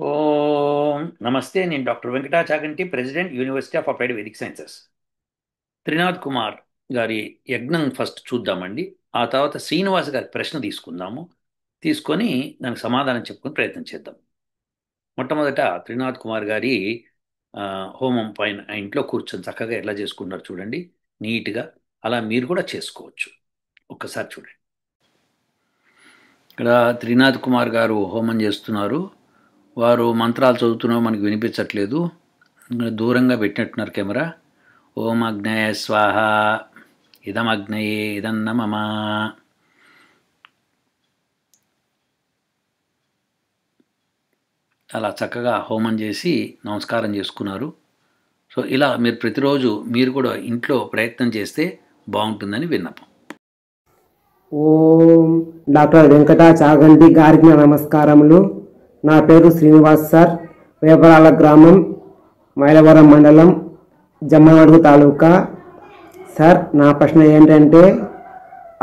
ఓం నమస్తే. నేను doctor Venkata Chaganti, president, university of applied Vedic sciences. Trinath Kumar గారి యజ్ఞం ఫస్ట్ చూద్దామండి. ఆ తర్వాత శ్రీనివాస్ గారి ప్రశ్న తీసుకుందాము. తీసుకొని దానికి సమాధానం చెప్పుకుని ప్రయత్నం చేద్దాం. మొట్టమొదట త్రినాథ్ కుమార్ గారి ఆ, హోమం పైన ఆ ఇంట్లో కూర్చొని చక్కగా ఎలా చేసుకుంటారు చూడండి, నీట్గా. అలా మీరు కూడా చేసుకోవచ్చు. ఒక్కసారి చూడండి. ఇక్కడ త్రినాథ్ కుమార్ గారు హోమం చేస్తున్నారు. వారు మంత్రాలు చదువుతున్నారు, మనకి వినిపించట్లేదు. దూరంగా పెట్టినట్టున్నారు కెమెరా. ఓం అగ్నయ స్వాహ, ఇదం అగ్నయే ఇదన్న మమ. అలా చక్కగా హోమం చేసి నమస్కారం చేసుకున్నారు. సో ఇలా మీరు ప్రతిరోజు మీరు కూడా ఇంట్లో ప్రయత్నం చేస్తే బాగుంటుందని విన్నపం. ఓం డాక్టర్ వెంకట చాగంటి గారికి నా నమస్కారములు. నా పేరు శ్రీనివాస్ సార్. వేపరాల గ్రామం, మైలవరం మండలం, జమ్మనమడుగు తాలూకా. సార్, నా ప్రశ్న ఏంటంటే,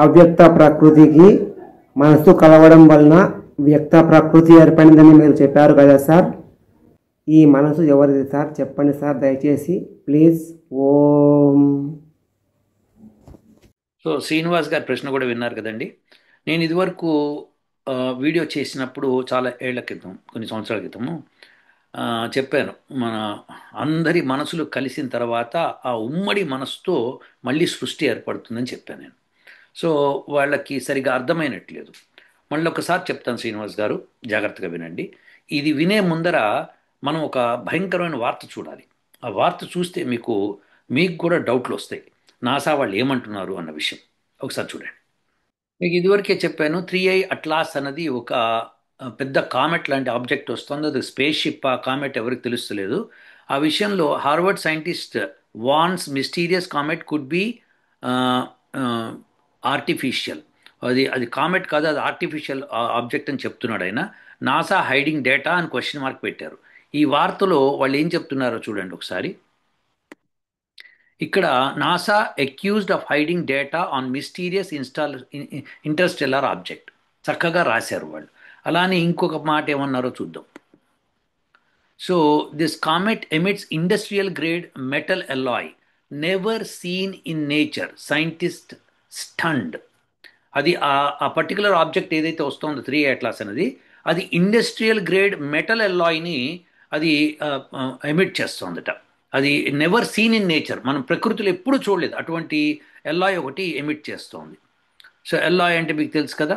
అవ్యక్త ప్రకృతికి మనసు కలవడం వలన వ్యక్త ప్రకృతి ఏర్పడిందని మీరు చెప్పారు కదా సార్. ఈ మనసు ఎవరిది సార్? చెప్పండి సార్ దయచేసి ప్లీజ్. ఓం. సో శ్రీనివాస్ గారి ప్రశ్న కూడా విన్నారు కదండి. నేను ఇదివరకు వీడియో చేసినప్పుడు చాలా ఏళ్ల క్రితం, కొన్ని సంవత్సరాల క్రితము ఆ, చెప్పాను, మన అందరి మనసులు కలిసిన తర్వాత ఆ ఉమ్మడి మనసుతో మళ్ళీ సృష్టి ఏర్పడుతుందని చెప్పాను నేను. సో వాళ్ళకి సరిగా అర్థమైనట్లేదు. మళ్ళీ ఒకసారి చెప్తాను శ్రీనివాస్ గారు, జాగ్రత్తగా వినండి. ఇది వినే ముందర మనం ఒక భయంకరమైన వార్త చూడాలి. ఆ వార్త చూస్తే మీకు కూడా డౌట్లు వస్తాయి, నాసా వాళ్ళు ఏమంటున్నారు అన్న విషయం. ఒకసారి చూడండి. మీకు ఇదివరకే చెప్పాను, 3I అట్లాస్ అన్నది ఒక పెద్ద కామెట్ లాంటి ఆబ్జెక్ట్ వస్తుంది. అది స్పేస్ షిప్. ఆ కామెట్ ఎవరికి తెలుస్తలేదు. ఆ విషయంలో Harvard scientist warns mysterious comet could be artificial. అది కామెట్ కాదు, అది ఆర్టిఫిషియల్ ఆబ్జెక్ట్ అని చెప్తున్నాడు ఆయన. నాసా హైడింగ్ డేటా అని క్వశ్చన్ మార్క్ పెట్టారు. ఈ వార్తలో వాళ్ళు ఏం చెప్తున్నారో చూడండి ఒకసారి. ఇక్కడ NASA accused of hiding data on mysterious interstellar object. చక్కగా రాశారు వాళ్ళు. అలానే ఇంకొక మాట ఏమన్నారో చూద్దాం. So this comet emits industrial grade metal alloy never seen in nature, scientist stunned. అది ఆ పర్టికులర్ ఆబ్జెక్ట్ ఏదైతే వస్తుందో 3I అట్లాస్ అనేది, అది ఇండస్ట్రియల్ గ్రేడ్ మెటల్ అలాయ్ని అది ఎమిట్ చేస్తుందట. అది నెవర్ సీన్ ఇన్ నేచర్, మనం ప్రకృతిలో ఎప్పుడూ చూడలేదు అటువంటి ఎల్లాయ్ ఒకటి ఎమిట్ చేస్తోంది. సో ఎల్లాయ్ అంటే మీకు తెలుసు కదా.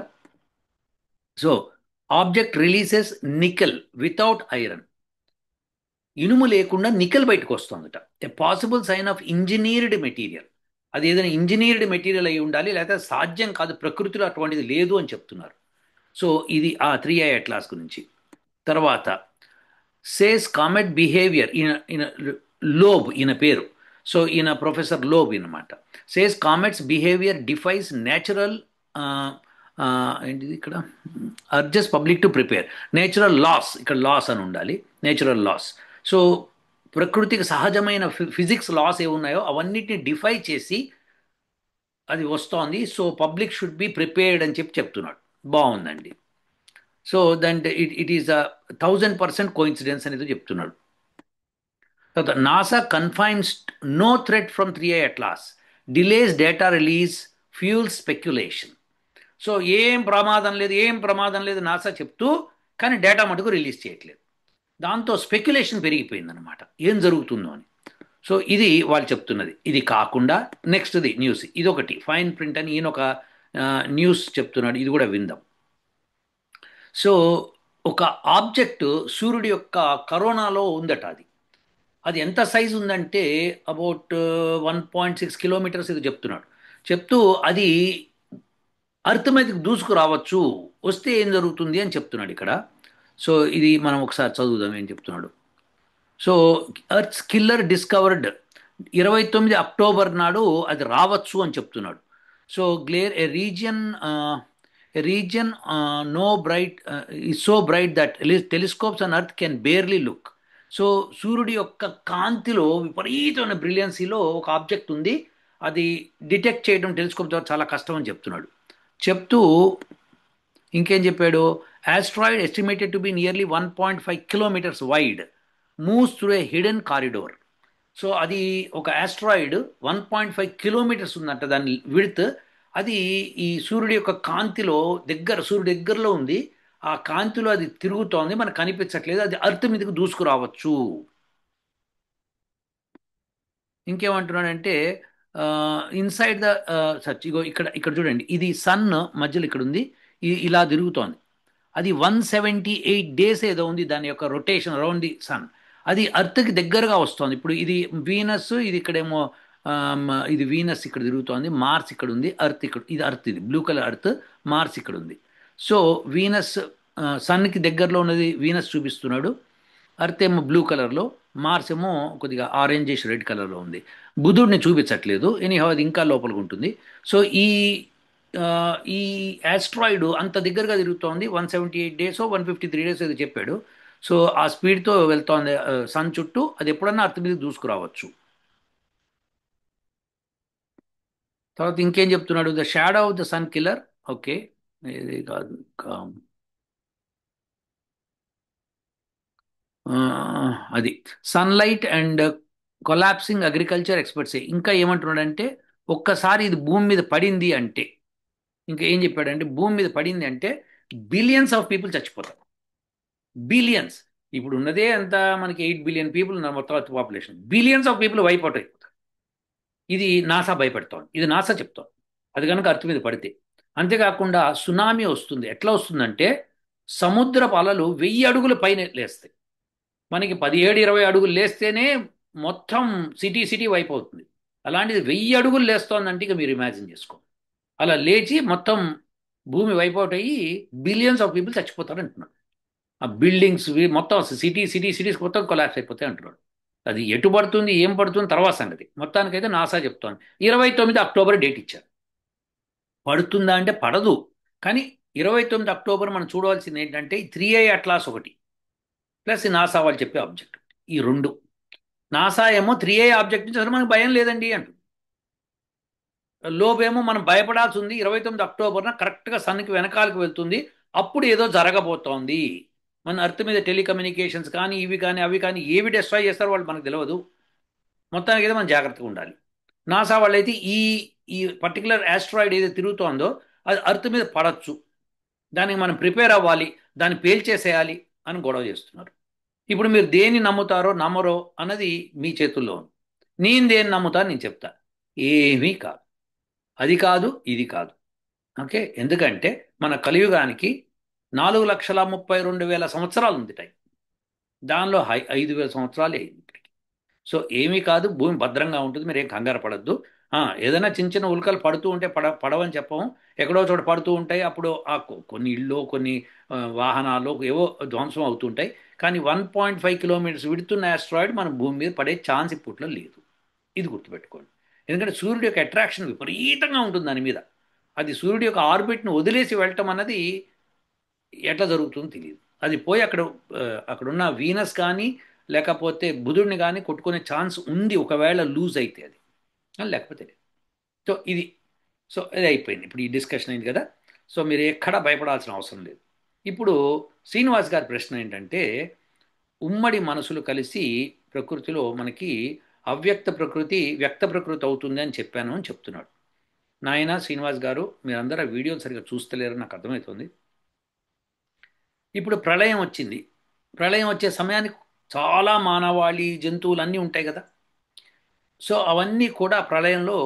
So object releases nickel without iron. ఇనుము లేకుండా నికెల్ బయటకు వస్తుందట. A possible sign of engineered material. అది ఏదైనా ఇంజనీర్డ్ మెటీరియల్ అయి ఉండాలి, లేకపోతే సాధ్యం కాదు, ప్రకృతిలో అటువంటిది లేదు అని చెప్తున్నారు. సో ఇది ఆ 3I అట్లాస్ గురించి. తర్వాత సేస్ కామెట్ బిహేవియర్, ఈయన లోబ్ ఈయన పేరు. సో ఈయన ప్రొఫెసర్ లోబ్ అనమాట. Says comets behaviour defies natural ఏంటిది ఇక్కడ, urges public to prepare natural loss. ఇక్కడ లాస్ అని ఉండాలి, నేచురల్ లాస్. సో ప్రకృతికి సహజమైన ఫిజిక్స్ లాస్ ఏమున్నాయో అవన్నిటిని డిఫై చేసి అది వస్తోంది. So public should be prepared అని చెప్తున్నాడు. బాగుందండి. So that it is 1000% coincidence అనేది చెప్తున్నాడు. తర్వాత NASA confirms no threat from 3I Atlas, delays data release, fuel speculation. So ఏం ప్రమాదం లేదు నాసా చెప్తూ, కానీ డేటా మటుకు రిలీజ్ చేయట్లేదు. దాంతో స్పెక్యులేషన్ పెరిగిపోయిందనమాట, ఏం జరుగుతుందో అని. సో ఇది వాళ్ళు చెప్తున్నది. ఇది కాకుండా నెక్స్ట్ది న్యూస్, ఇదొకటి ఫైన్ ప్రింట్ అని ఈయన ఒక న్యూస్ చెప్తున్నాడు, ఇది కూడా విందాం. సో ఒక ఆబ్జెక్ట్ సూర్యుడి యొక్క కరోనాలో ఉందట. అది ఎంత సైజు ఉందంటే అబౌట్ 1.6 కిలోమీటర్స్ ఇది చెప్తున్నాడు. చెప్తూ అది అర్త్ మీదకి దూసుకురావచ్చు, వస్తే ఏం జరుగుతుంది అని చెప్తున్నాడు ఇక్కడ. సో ఇది మనం ఒకసారి చదువుదాం ఏం చెప్తున్నాడు. So Earth's killer discovered, 29 October నాడు అది రావచ్చు అని చెప్తున్నాడు. So glare a region no bright is so bright that telescopes on Earth can barely look. So సూర్యుడి యొక్క కాంతిలో విపరీతమైన బ్రిలియన్సీలో ఒక ఆబ్జెక్ట్ ఉంది, అది డిటెక్ట్ చేయడం టెలిస్కోప్ ద్వారా చాలా కష్టం అని చెప్తున్నాడు. చెప్తూ ఇంకేం చెప్పాడు? Asteroid estimated to be nearly 1.5 kilometres wide moves through a hidden corridor. So అది ఒక ఆస్ట్రాయిడ్ 1.5 కిలోమీటర్స్ ఉందంట దాని విడ్త్. అది ఈ సూర్యుడి యొక్క కాంతిలో సూర్యుడి దగ్గరలో ఉంది. ఆ కాంతిలో అది తిరుగుతోంది, మనకు కనిపించట్లేదు. అది అర్త్ మీదకి దూసుకురావచ్చు. ఇంకేమంటున్నాడంటే ఇన్సైడ్ ద సచ్ ఇగో ఇక్కడ ఇక్కడ చూడండి, ఇది సన్ మధ్యలో ఇక్కడ ఉంది, ఇలా తిరుగుతోంది. అది 178 డేస్ ఏదో ఉంది దాని యొక్క రొటేషన్ అరౌండ్ ది సన్. అది అర్త్కి దగ్గరగా వస్తుంది. ఇప్పుడు ఇది వీనస్, ఇది ఇక్కడేమో ఇది వీనస్ ఇక్కడ తిరుగుతోంది, మార్స్ ఇక్కడ ఉంది, అర్త్ ఇక్కడ, ఇది అర్త్, ఇది బ్లూ కలర్ అర్త్, మార్స్ ఇక్కడ ఉంది. సో వీనస్ సన్కి దగ్గరలో ఉన్నది వీనస్ చూపిస్తున్నాడు. అర్త్ ఏమో బ్లూ కలర్లో, మార్స్ ఏమో కొద్దిగా ఆరెంజిష్ రెడ్ కలర్లో ఉంది. బుధుడిని చూపించట్లేదు, ఎనీహౌ అది ఇంకా లోపలికి ఉంటుంది. సో ఆ, ఈ ఆస్ట్రాయిడ్ అంత దగ్గరగా తిరుగుతోంది. 178 డేస్ 153 డేస్ ఏదో చెప్పాడు. సో ఆ స్పీడ్తో వెళ్తోంది సన్ చుట్టూ. అది ఎప్పుడన్నా అర్త్ మీదకి దూసుకురావచ్చు. తర్వాత ఇంకేం చెప్తున్నాడు? The shadow of the sun killer. Okay, ఇది కాదు ఆ, అది sunlight and collapsing agriculture experts. ఇంకా ఏమంటున్నాడంటే, ఒక్కసారి ఇది భూమి మీద పడింది అంటే, ఇంకా ఏం చెప్పాడంటే, భూమి మీద పడింది అంటే బిలియన్స్ ఆఫ్ పీపుల్ చచ్చిపోతారు. బిలియన్స్. ఇప్పుడు ఉన్నదే అంత మనకి 8 బిలియన్ పీపుల్ ఉన్న మొత్తం population. Billions of people wipe out అయిపోతారు. ఇది నాసా భయపెడతాం, ఇది నాసా చెప్తాం. అది కనుక అర్త్ మీద పడితే. అంతేకాకుండా సునామీ వస్తుంది. ఎట్లా వస్తుందంటే, సముద్రపు అలలు 1000 అడుగుల పైన లేస్తాయి. మనకి 17-20 అడుగులు లేస్తేనే మొత్తం సిటీ సిటీ వైప్ అవుతుంది. అలాంటిది 1000 అడుగులు లేస్తోందంటే ఇక మీరు ఇమాజిన్ చేసుకోండి. అలా లేచి మొత్తం భూమి వైప్ అవుట్ అయ్యి బిలియన్స్ ఆఫ్ పీపుల్ చచ్చిపోతారు అంటున్నాడు. ఆ బిల్డింగ్స్ మొత్తం సిటీస్ మొత్తం కొలాప్స్ అయిపోతాయి అంటున్నాడు. అది ఎటు పడుతుంది, ఏం పడుతుంది తర్వాత సంగతి. మొత్తానికైతే నాసా చెప్తోంది 29 అక్టోబర్ డేట్ ఇచ్చారు. పడుతుందా అంటే పడదు. కానీ 29 అక్టోబర్ మనం చూడవలసింది ఏంటంటే 3i అట్లాస్ ఒకటి, ప్లస్ ఈ నాసా వాళ్ళు చెప్పే ఆబ్జెక్ట్, ఈ రెండు. నాసా ఏమో 3i ఆబ్జెక్ట్ నుంచి అసలు మనకు భయం లేదండి అంటుంది. లోపేమో మనం భయపడాల్సి ఉంది. 29 అక్టోబర్న కరెక్ట్గా సన్కి వెనకాలకు వెళ్తుంది, అప్పుడు ఏదో జరగబోతోంది. మన అర్త్ మీద టెలికమ్యూనికేషన్స్ కానీ ఇవి కానీ అవి కానీ ఏవి డిస్ట్రాయ్ చేస్తారో వాళ్ళు మనకు తెలియదు. మొత్తానికి అయితే మనం జాగ్రత్తగా ఉండాలి. నాసా వాళ్ళైతే ఈ ఈ పర్టికులర్ ఆస్ట్రాయిడ్ ఏదైతే తిరుగుతోందో అది అర్త్ మీద పడచ్చు, దానికి మనం ప్రిపేర్ అవ్వాలి, దాన్ని పేల్చేసేయాలి అని గొడవ చేస్తున్నారు. ఇప్పుడు మీరు దేన్ని నమ్ముతారో నమ్మరో అన్నది మీ చేతుల్లో ఉంది. నేను దేన్ని నమ్ముతాను నేను చెప్తా. ఏమీ కాదు, అది కాదు ఇది కాదు. ఓకే, ఎందుకంటే మన కలియుగానికి 4,32,000 సంవత్సరాలు ఉంది టైం. దానిలో 5,000 సంవత్సరాలు అయింది ఇప్పటికి. సో ఏమీ కాదు, భూమి భద్రంగా ఉంటుంది, మీరు ఏం కంగారు పడద్దు. ఏదైనా చిన్న చిన్న ఉల్కలు పడుతూ ఉంటే పడవని చెప్పము, ఎక్కడో చోట పడుతూ ఉంటాయి. అప్పుడు కొన్ని ఇళ్ళు, కొన్ని వాహనాలు ఏవో ధ్వంసం అవుతుంటాయి. కానీ 1.5 కిలోమీటర్స్ విడుతున్న ఆస్ట్రాయిడ్ మన భూమి మీద పడే ఛాన్స్ ఇప్పట్లో లేదు. ఇది గుర్తుపెట్టుకోండి. ఎందుకంటే సూర్యుడి యొక్క అట్రాక్షన్ విపరీతంగా ఉంటుంది దాని మీద. అది సూర్యుడి యొక్క ఆర్బిట్ను వదిలేసి వెళ్ళటం అన్నది ఎట్లా జరుగుతుందో తెలియదు. అది పోయి అక్కడున్న వీనస్ కానీ లేకపోతే బుధుడిని కానీ కొట్టుకునే ఛాన్స్ ఉంది, ఒకవేళ లూజ్ అయితే అది, లేకపోతే లేదు. సో ఇది సో ఇది అయిపోయింది. ఇప్పుడు ఈ డిస్కషన్ అయింది కదా. సో మీరు ఎక్కడా భయపడాల్సిన అవసరం లేదు. ఇప్పుడు శ్రీనివాస్ గారి ప్రశ్న ఏంటంటే, ఉమ్మడి మనసులు కలిసి ప్రకృతిలో మనకి అవ్యక్త ప్రకృతి వ్యక్త ప్రకృతి అవుతుంది అని చెప్పాను అని చెప్తున్నాడు. నాయన శ్రీనివాస్ గారు, మీరందరూ ఆ వీడియోలు సరిగ్గా చూస్తలేరని నాకు అర్థమవుతుంది. ఇప్పుడు ప్రళయం వచ్చింది. ప్రళయం వచ్చే సమయానికి చాలా మానవాళి జంతువులు అన్నీ ఉంటాయి కదా. సో అవన్నీ కూడా ప్రళయంలో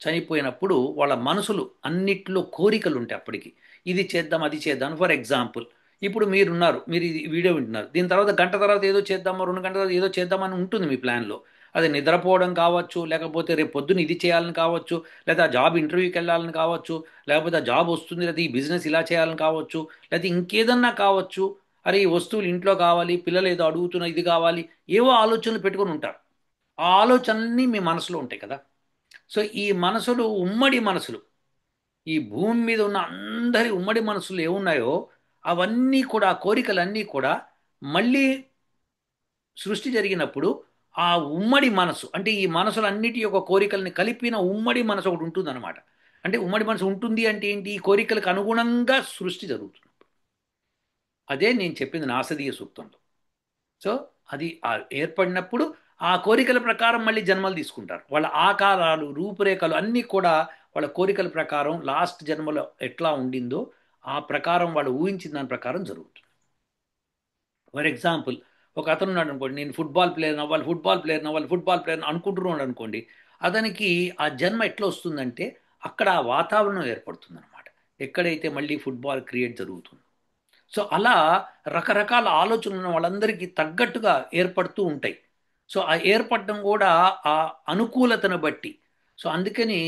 చనిపోయినప్పుడు వాళ్ళ మనసులు అన్నిట్లో కోరికలు ఉంటాయి అప్పటికి. ఇది చేద్దాం అది చేద్దాం. ఫర్ ఎగ్జాంపుల్, ఇప్పుడు మీరున్నారు, మీరు ఇది వీడియో వింటున్నారు, దీని తర్వాత గంట తర్వాత ఏదో చేద్దామో 2 గంటల తర్వాత ఏదో చేద్దామని ఉంటుంది మీ ప్లాన్లో. అది నిద్రపోవడం కావచ్చు, లేకపోతే రేపు పొద్దున్న ఇది చేయాలని కావచ్చు, లేదా ఆ జాబ్ ఇంటర్వ్యూకి వెళ్ళాలని కావచ్చు, లేకపోతే ఆ జాబ్ వస్తుంది, లేదా ఈ బిజినెస్ ఇలా చేయాలని కావచ్చు, లేకపోతే ఇంకేదన్నా కావచ్చు. అరే ఈ వస్తువులు ఇంట్లో కావాలి, పిల్లలు ఏదో అడుగుతున్నా ఇది కావాలి, ఏవో ఆలోచనలు పెట్టుకొని ఉంటారు. ఆ ఆలోచనలన్నీ మీ మనసులో ఉంటాయి కదా. సో ఈ మనసులు ఉమ్మడి మనసులు, ఈ భూమి మీద ఉన్న అందరి ఉమ్మడి మనసులు ఏమున్నాయో అవన్నీ కూడా, ఆ కోరికలన్నీ కూడా మళ్ళీ సృష్టి జరిగినప్పుడు ఆ ఉమ్మడి మనసు, అంటే ఈ మనసులన్నిటి యొక్క కోరికల్ని కలిపిన ఉమ్మడి మనసు ఒకటి ఉంటుందన్నమాట. అంటే ఉమ్మడి మనసు ఉంటుంది అంటే ఏంటి? ఈ కోరికలకు అనుగుణంగా సృష్టి జరుగుతుంది. అదే నేను చెప్పింది నాసదీయ సూక్తంలో. సో అది ఏర్పడినప్పుడు ఆ కోరికల ప్రకారం మళ్ళీ జన్మలు తీసుకుంటారు. వాళ్ళ ఆకారాలు, రూపురేఖలు అన్నీ కూడా వాళ్ళ కోరికల ప్రకారం లాస్ట్ జన్మలో ఎట్లా ఉండిందో ఆ ప్రకారం వాళ్ళు ఊహించిన దాని ప్రకారం జరుగుతుంది. ఫర్ ఎగ్జాంపుల్, ఒక అతను ఉన్నాడు అనుకోండి, నేను ఫుట్బాల్ ప్లేయర్ అవ్వాలి, ఫుట్బాల్ ప్లేయర్ అవ్వాలి, ఫుట్బాల్ ప్లేయర్ అనుకుంటున్నాడు అనుకోండి. అతనికి ఆ జన్మ ఎట్లా వస్తుందంటే అక్కడ ఆ వాతావరణం ఏర్పడుతుంది అనమాట, ఎక్కడైతే మళ్ళీ ఫుట్బాల్ క్రియేట్ జరుగుతుంది. సో అలా రకరకాల ఆలోచనలు ఉన్న వాళ్ళందరికీ తగ్గట్టుగా ఏర్పడుతూ ఉంటాయి. సో ఆ ఏర్పడడం కూడా ఆ అనుకూలతను బట్టి. సో అందుకని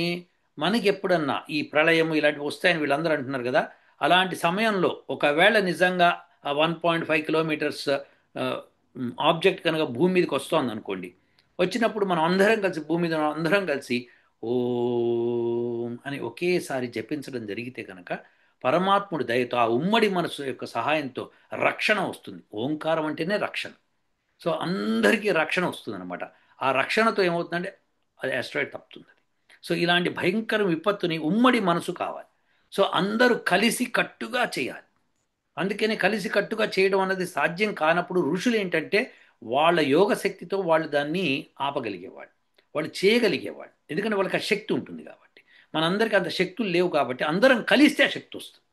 మనకి ఎప్పుడన్నా ఈ ప్రళయం ఇలాంటివి వస్తాయని వీళ్ళందరూ అంటున్నారు కదా, అలాంటి సమయంలో ఒకవేళ నిజంగా ఆ 1.5 కిలోమీటర్స్ ఆబ్జెక్ట్ కనుక భూమి మీదకి వస్తోంది అనుకోండి, వచ్చినప్పుడు మనం అందరం కలిసి భూమి మీద అందరం కలిసి ఓం అని ఒకేసారి జపించడం జరిగితే కనుక పరమాత్ముడి దయతో ఆ ఉమ్మడి మనసు యొక్క సహాయంతో రక్షణ వస్తుంది. ఓంకారం అంటేనే రక్షణ. సో అందరికీ రక్షణ వస్తుంది అనమాట. ఆ రక్షణతో ఏమవుతుందంటే అది ఆస్ట్రాయిడ్ తప్పుతుంది. సో ఇలాంటి భయంకర విపత్తుని ఉమ్మడి మనసు కావాలి. సో అందరూ కలిసి కట్టుగా చేయాలి. అందుకని కలిసి కట్టుగా చేయడం అన్నది సాధ్యం కానప్పుడు ఋషులు ఏంటంటే వాళ్ళ యోగ శక్తితో వాళ్ళు దాన్ని ఆపగలిగేవాళ్ళు, వాళ్ళు చేయగలిగేవాళ్ళు. ఎందుకంటే వాళ్ళకి ఆ శక్తి ఉంటుంది కాబట్టి. మనందరికీ అంత శక్తులు లేవు కాబట్టి అందరం కలిస్తే ఆ శక్తి వస్తుంది.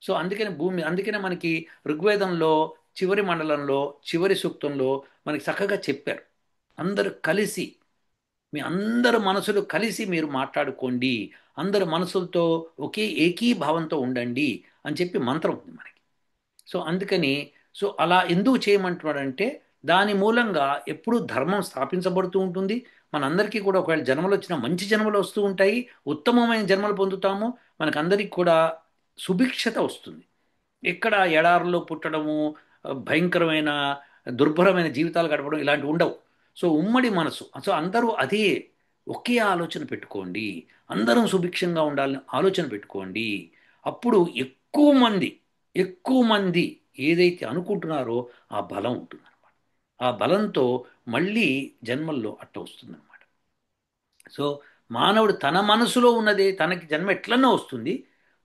సో అందుకనే అందుకనే మనకి ఋగ్వేదంలో చివరి మండలంలో చివరి సూక్తంలో మనకి చక్కగా చెప్పారు, అందరూ కలిసి, మీ అందరు మనసులు కలిసి మీరు మాట్లాడుకోండి, అందరు మనసులతో ఒకే ఏకీభావంతో ఉండండి అని చెప్పి మంత్రం ఉంది మనకి. సో అందుకని సో అలా ఎందుకు చేయమంటున్నాడంటే దాని మూలంగా ఎప్పుడూ ధర్మం స్థాపించబడుతూ ఉంటుంది. మనందరికీ కూడా ఒకవేళ జన్మలు వచ్చినా మంచి జన్మలు వస్తూ ఉంటాయి, ఉత్తమమైన జన్మలు పొందుతాము. మనకందరికీ కూడా సుభిక్షత వస్తుంది. ఎక్కడ ఎడారుల్లో పుట్టడము, భయంకరమైన దుర్భరమైన జీవితాలు గడపడం ఇలాంటివి ఉండవు. సో ఉమ్మడి మనసు. సో అందరూ అదే ఒకే ఆలోచన పెట్టుకోండి, అందరం సుభిక్షంగా ఉండాలని ఆలోచన పెట్టుకోండి. అప్పుడు ఎక్కువ మంది ఏదైతే అనుకుంటున్నారో ఆ బలం ఉంటుందన్నమాట. ఆ బలంతో మళ్ళీ జన్మల్లో అట్ట వస్తుందన్నమాట. సో మానవుడు తన మనసులో ఉన్నదే తనకి జన్మ ఎట్లన్నా వస్తుంది,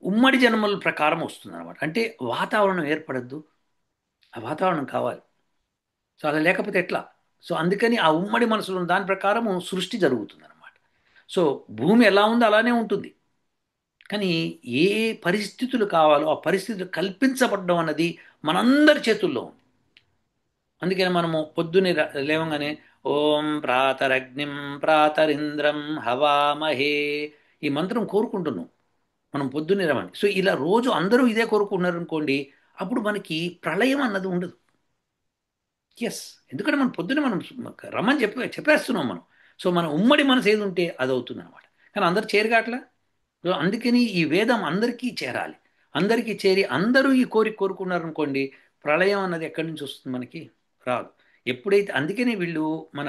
ఉమ్మడి జన్మల ప్రకారం వస్తుంది అనమాట. అంటే వాతావరణం ఏర్పడద్దు, ఆ వాతావరణం కావాలి. సో అలా లేకపోతే ఎట్లా? సో అందుకని ఆ ఉమ్మడి మనసులో ఉన్న దాని ప్రకారము సృష్టి జరుగుతుంది అనమాట. సో భూమి ఎలా ఉందో అలానే ఉంటుంది, కానీ ఏ పరిస్థితులు కావాలో ఆ పరిస్థితులు కల్పించబడడం అన్నది మనందరి చేతుల్లో ఉంది. అందుకని మనము పొద్దున్నే లేవగానే ఓం ప్రాతరగ్నిం ప్రాతరింద్రం హవామహే ఈ మంత్రం కోరుకుంటున్నాం మనం పొద్దున్నే రమ్మని. సో ఇలా రోజు అందరూ ఇదే కోరుకుంటున్నారు అనుకోండి, అప్పుడు మనకి ప్రళయం అన్నది ఉండదు. ఎస్, ఎందుకంటే మనం పొద్దున్న మనం రమ్మని చెప్పేస్తున్నాం మనం. సో మన ఉమ్మడి మనసు ఏది ఉంటే అది అవుతుంది అనమాట. కానీ అందరు చేరుగాట్లా. సో అందుకని ఈ వేదం అందరికీ చేరాలి. అందరికీ చేరి అందరూ ఈ కోరిక కోరుకున్నారు అనుకోండి, ప్రళయం అన్నది ఎక్కడి నుంచి వస్తుంది? మనకి రాదు. ఎప్పుడైతే అందుకని వీళ్ళు మన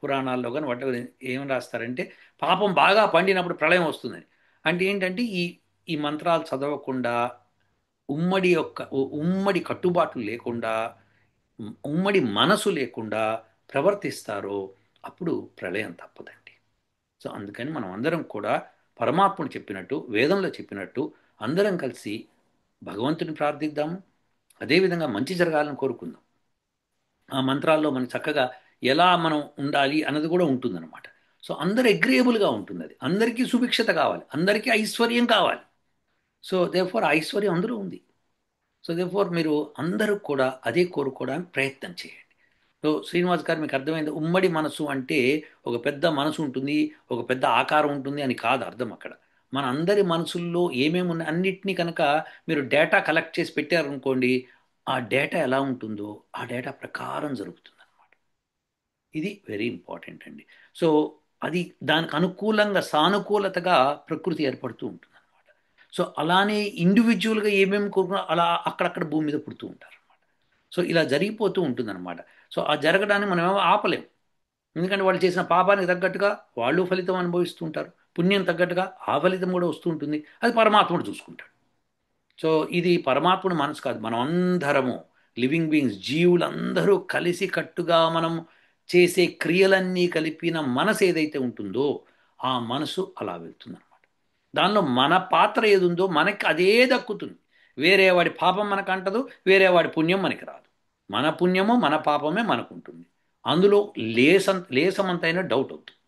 పురాణాల్లో కానీ వాటి ఏం రాస్తారంటే పాపం బాగా పండినప్పుడు ప్రళయం వస్తుందని. అంటే ఏంటంటే ఈ ఈ మంత్రాలు చదవకుండా ఉమ్మడి కట్టుబాట్లు లేకుండా ఉమ్మడి మనసు లేకుండా ప్రవర్తిస్తారో అప్పుడు ప్రళయం తప్పదండి. సో అందుకని మనం అందరం కూడా పరమాత్ముడు చెప్పినట్టు, వేదంలో చెప్పినట్టు అందరం కలిసి భగవంతుని ప్రార్థిద్దాము. అదేవిధంగా మంచి జరగాలని కోరుకుందాం. ఆ మంత్రాల్లో మనం చక్కగా ఎలా మనం ఉండాలి అన్నది కూడా ఉంటుందన్నమాట. సో అందరు అగ్రియబుల్గా ఉంటుంది, అది అందరికీ సుభిక్షత కావాలి, అందరికీ ఐశ్వర్యం కావాలి. సో దేర్ఫోర్ ఐశ్వర్యం అందరూ ఉంది. సో దేర్ఫోర్ మీరు అందరూ కూడా అదే కోరుకోవడానికి ప్రయత్నం చేయండి. సో శ్రీనివాస్ గారు మీకు అర్థమైంది, ఉమ్మడి మనసు అంటే ఒక పెద్ద మనసు ఉంటుంది, ఒక పెద్ద ఆకారం ఉంటుంది అని కాదు అర్థం అక్కడ. మన అందరి మనసుల్లో ఏమేమి ఉన్నాయి అన్నిటినీ కనుక మీరు డేటా కలెక్ట్ చేసి పెట్టారనుకోండి, ఆ డేటా ఎలా ఉంటుందో ఆ డేటా ప్రకారం జరుగుతుంది అనమాట. ఇది వెరీ ఇంపార్టెంట్ అండి. సో అది దానికి అనుకూలంగా సానుకూలతగా ప్రకృతి ఏర్పడుతూ ఉంటుంది అనమాట. సో అలానే ఇండివిజువల్గా ఏమేమి కోరుకున్నా అలా అక్కడక్కడ భూమి మీద పుడుతూ ఉంటారు అనమాట. సో ఇలా జరిగిపోతూ ఉంటుందన్నమాట. సో ఆ జరగడాన్ని మనం ఏమో ఆపలేం. ఎందుకంటే వాళ్ళు చేసిన పాపానికి తగ్గట్టుగా వాళ్ళు ఫలితం అనుభవిస్తూ ఉంటారు, పుణ్యం తగ్గట్టుగా ఆ ఫలితం కూడా వస్తూ ఉంటుంది. అది పరమాత్ముడు చూసుకుంటాడు. సో ఇది పరమాత్ముడు మనసు కాదు, మనం అందరము లివింగ్ బీయింగ్స్, జీవులందరూ కలిసి కట్టుగా మనం చేసే క్రియలన్నీ కలిపిన మనసు ఏదైతే ఉంటుందో ఆ మనసు అలా వెళ్తుంది అనమాట. దానిలో మన పాత్ర ఏది ఉందో మనకి అదే దక్కుతుంది. వేరే వాడి పాపం మనకు అంటదు, వేరే వాడి పుణ్యం మనకి రాదు. మన పుణ్యము మన పాపమే మనకుంటుంది. అందులో లేసమంతైనా డౌట్ అవుతుంది.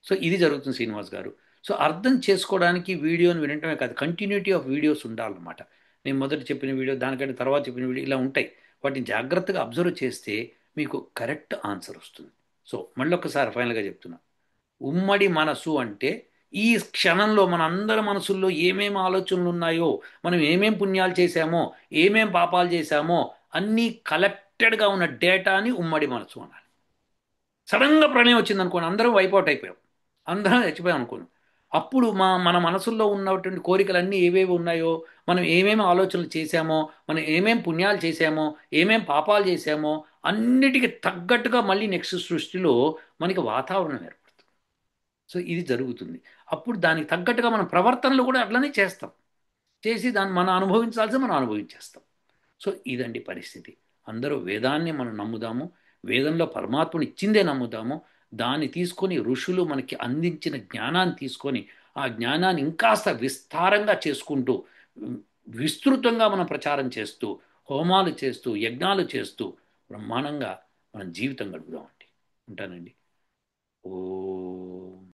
సో ఇది జరుగుతుంది శ్రీనివాస్ గారు. సో అర్థం చేసుకోవడానికి వీడియోని వినటమే కాదు, కంటిన్యూటీ ఆఫ్ వీడియోస్ ఉండాలన్నమాట. నేను మొదట చెప్పిన వీడియో, దానికంటే తర్వాత చెప్పిన వీడియో ఇలా ఉంటాయి. వాటిని జాగ్రత్తగా అబ్జర్వ్ చేస్తే మీకు కరెక్ట్ ఆన్సర్ వస్తుంది. సో మళ్ళీ ఒకసారి ఫైనల్గా చెప్తున్నా, ఉమ్మడి మనసు అంటే ఈ క్షణంలో మన అందరి మనసుల్లో ఏమేమి ఆలోచనలు ఉన్నాయో, మనం ఏమేం పుణ్యాలు చేశామో, ఏమేం పాపాలు చేశామో అన్నీ కలెక్టెడ్గా ఉన్న డేటాని ఉమ్మడి మనసు అనాలి. సడన్గా ప్రళయం వచ్చింది అనుకోండి, అందరం వైపౌట్ అయిపోయాం, అందరం చచ్చిపోయాం అనుకోండి. అప్పుడు మన మనసుల్లో ఉన్నటువంటి కోరికలన్నీ ఏవేవి ఉన్నాయో, మనం ఏమేమి ఆలోచనలు చేశామో, మనం ఏమేం పుణ్యాలు చేశామో, ఏమేం పాపాలు చేశామో అన్నిటికీ తగ్గట్టుగా మళ్ళీ నెక్స్ట్ సృష్టిలో మనకి వాతావరణం ఏర్పడుతుంది. సో ఇది జరుగుతుంది. అప్పుడు దానికి తగ్గట్టుగా మన ప్రవర్తనలు కూడా అట్లనే చేస్తాం. చేసి దాన్ని మనం అనుభవించాల్సి మనం అనుభవించేస్తాం. సో ఇదండి పరిస్థితి. అందరూ వేదాన్ని మనం నమ్ముదాము, వేదంలో పరమాత్ముని ఇచ్చిందే నమ్ముదాము. దాన్ని తీసుకొని ఋషులు మనకి అందించిన జ్ఞానాన్ని తీసుకొని ఆ జ్ఞానాన్ని ఇంకాస్త విస్తారంగా చేసుకుంటూ విస్తృతంగా మనం ప్రచారం చేస్తూ, హోమాలు చేస్తూ, యజ్ఞాలు చేస్తూ బ్రహ్మాండంగా మనం జీవితం గడుపుదామండి. ఉంటానండి. ఓ